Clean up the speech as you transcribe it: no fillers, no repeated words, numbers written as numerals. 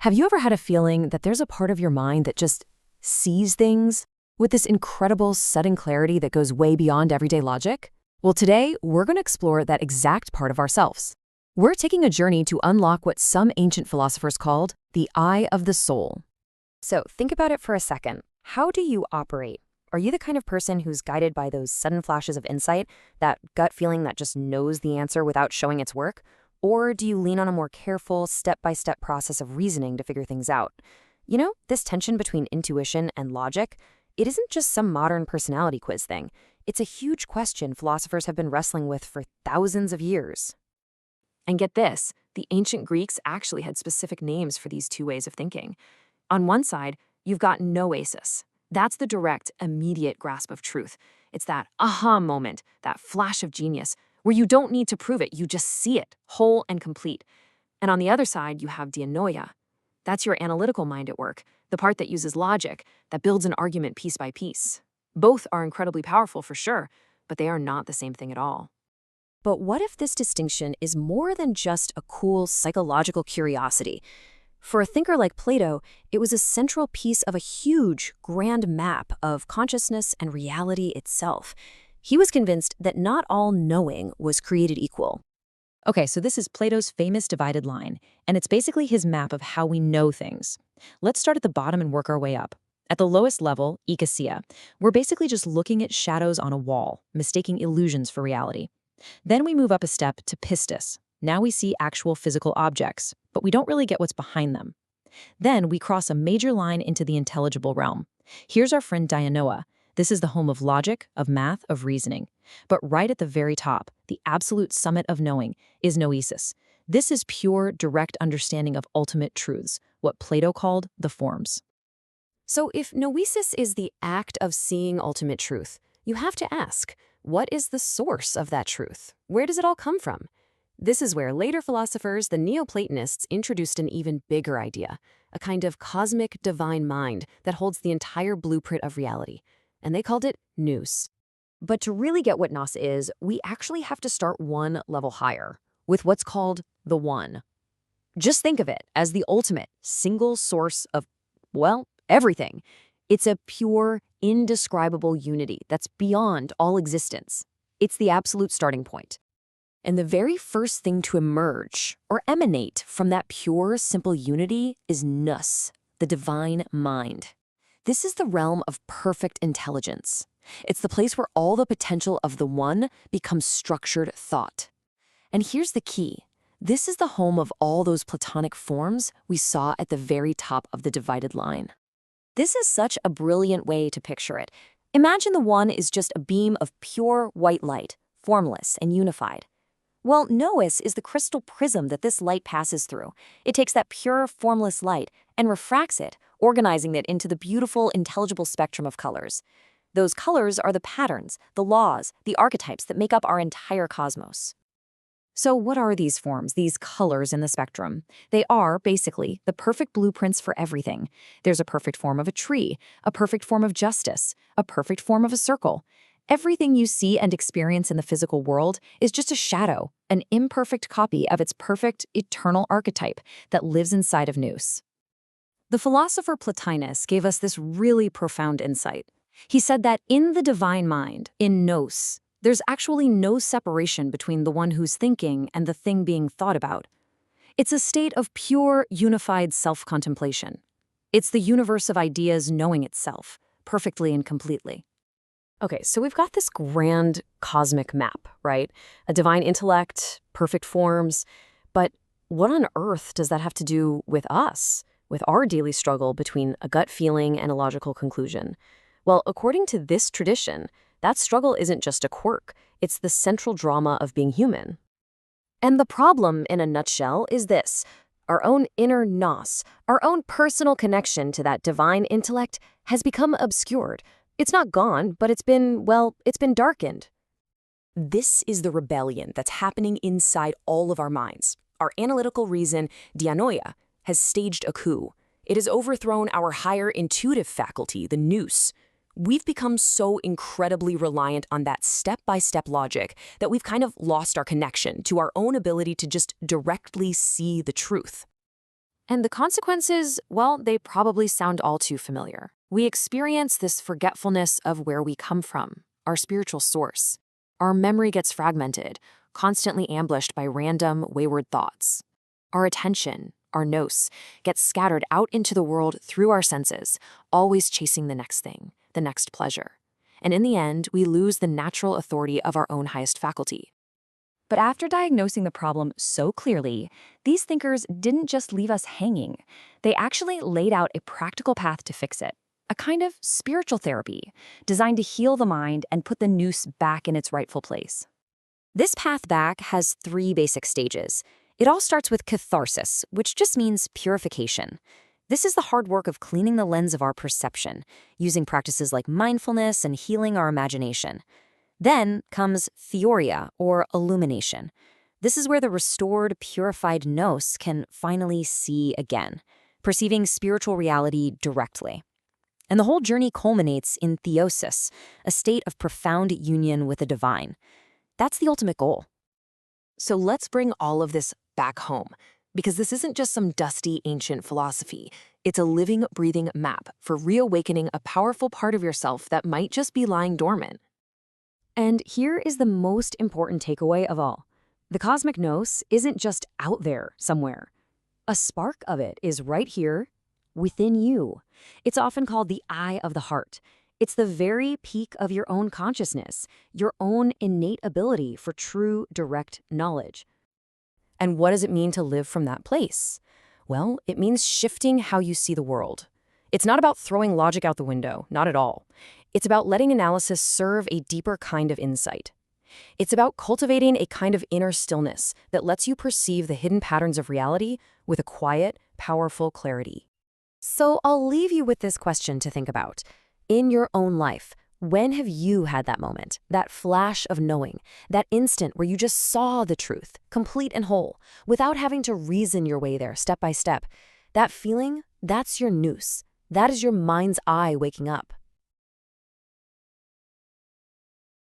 Have you ever had a feeling that there's a part of your mind that just sees things with this incredible sudden clarity that goes way beyond everyday logic? Well, today, we're going to explore that exact part of ourselves. We're taking a journey to unlock what some ancient philosophers called the eye of the soul. So think about it for a second. How do you operate? Are you the kind of person who's guided by those sudden flashes of insight, that gut feeling that just knows the answer without showing its work? Or do you lean on a more careful, step-by-step process of reasoning to figure things out? You know, this tension between intuition and logic, it isn't just some modern personality quiz thing. It's a huge question philosophers have been wrestling with for thousands of years. And get this, the ancient Greeks actually had specific names for these two ways of thinking. On one side, you've got noesis. That's the direct, immediate grasp of truth. It's that aha moment, that flash of genius, where you don't need to prove it, you just see it, whole and complete. And on the other side, you have dianoia. That's your analytical mind at work, the part that uses logic, that builds an argument piece by piece. Both are incredibly powerful for sure, but they are not the same thing at all. But what if this distinction is more than just a cool psychological curiosity? For a thinker like Plato, it was a central piece of a huge, grand map of consciousness and reality itself. He was convinced that not all knowing was created equal. Okay, so this is Plato's famous divided line, and it's basically his map of how we know things. Let's start at the bottom and work our way up. At the lowest level, eikasia, we're basically just looking at shadows on a wall, mistaking illusions for reality. Then we move up a step to pistis. Now we see actual physical objects, but we don't really get what's behind them. Then we cross a major line into the intelligible realm. Here's our friend Dianoa. This is the home of logic, of math, of reasoning. But right at the very top, the absolute summit of knowing, is noesis. This is pure, direct understanding of ultimate truths, what Plato called the forms. So if noesis is the act of seeing ultimate truth, you have to ask, what is the source of that truth? Where does it all come from? This is where later philosophers, the Neoplatonists, introduced an even bigger idea, a kind of cosmic divine mind that holds the entire blueprint of reality. And they called it Nous. But to really get what Nous is, we actually have to start one level higher, with what's called the One. Just think of it as the ultimate, single source of, well, everything. It's a pure, indescribable unity that's beyond all existence. It's the absolute starting point. And the very first thing to emerge or emanate from that pure, simple unity is Nous, the divine mind. This is the realm of perfect intelligence. It's the place where all the potential of the One becomes structured thought. And here's the key. This is the home of all those Platonic forms we saw at the very top of the divided line. This is such a brilliant way to picture it. Imagine the One is just a beam of pure white light, formless and unified. Well, Nous is the crystal prism that this light passes through. It takes that pure, formless light and refracts it, organizing it into the beautiful, intelligible spectrum of colors. Those colors are the patterns, the laws, the archetypes that make up our entire cosmos. So what are these forms, these colors in the spectrum? They are, basically, the perfect blueprints for everything. There's a perfect form of a tree, a perfect form of justice, a perfect form of a circle. Everything you see and experience in the physical world is just a shadow, an imperfect copy of its perfect, eternal archetype that lives inside of Nous. The philosopher Plotinus gave us this really profound insight. He said that in the divine mind, in Nous, there's actually no separation between the one who's thinking and the thing being thought about. It's a state of pure, unified self-contemplation. It's the universe of ideas knowing itself, perfectly and completely. Okay, so we've got this grand cosmic map, right? A divine intellect, perfect forms. But what on earth does that have to do with us, with our daily struggle between a gut feeling and a logical conclusion? Well, according to this tradition, that struggle isn't just a quirk. It's the central drama of being human. And the problem, in a nutshell, is this. Our own inner Nous, our own personal connection to that divine intellect, has become obscured. It's not gone, but it's been darkened. This is the rebellion that's happening inside all of our minds. Our analytical reason, dianoia, has staged a coup. It has overthrown our higher intuitive faculty, the Nous. We've become so incredibly reliant on that step-by-step logic that we've kind of lost our connection to our own ability to just directly see the truth. And the consequences, well, they probably sound all too familiar. We experience this forgetfulness of where we come from, our spiritual source. Our memory gets fragmented, constantly ambushed by random, wayward thoughts. Our attention, our nous, gets scattered out into the world through our senses, always chasing the next thing, the next pleasure. And in the end, we lose the natural authority of our own highest faculty. But after diagnosing the problem so clearly, these thinkers didn't just leave us hanging. They actually laid out a practical path to fix it, a kind of spiritual therapy designed to heal the mind and put the nous back in its rightful place. This path back has 3 basic stages. It all starts with catharsis, which just means purification. This is the hard work of cleaning the lens of our perception, using practices like mindfulness and healing our imagination. Then comes theoria, or illumination. This is where the restored, purified nous can finally see again, perceiving spiritual reality directly. And the whole journey culminates in theosis, a state of profound union with the divine. That's the ultimate goal. So let's bring all of this back home, because this isn't just some dusty ancient philosophy. It's a living, breathing map for reawakening a powerful part of yourself that might just be lying dormant. And here is the most important takeaway of all. The cosmic nous isn't just out there somewhere. A spark of it is right here, within you. It's often called the eye of the heart. It's the very peak of your own consciousness, your own innate ability for true, direct knowledge. And what does it mean to live from that place? Well, it means shifting how you see the world. It's not about throwing logic out the window, not at all. It's about letting analysis serve a deeper kind of insight. It's about cultivating a kind of inner stillness that lets you perceive the hidden patterns of reality with a quiet, powerful clarity. So I'll leave you with this question to think about. In your own life, when have you had that moment, that flash of knowing, that instant where you just saw the truth, complete and whole, without having to reason your way there step by step? That feeling, that's your nous. That is your mind's eye waking up.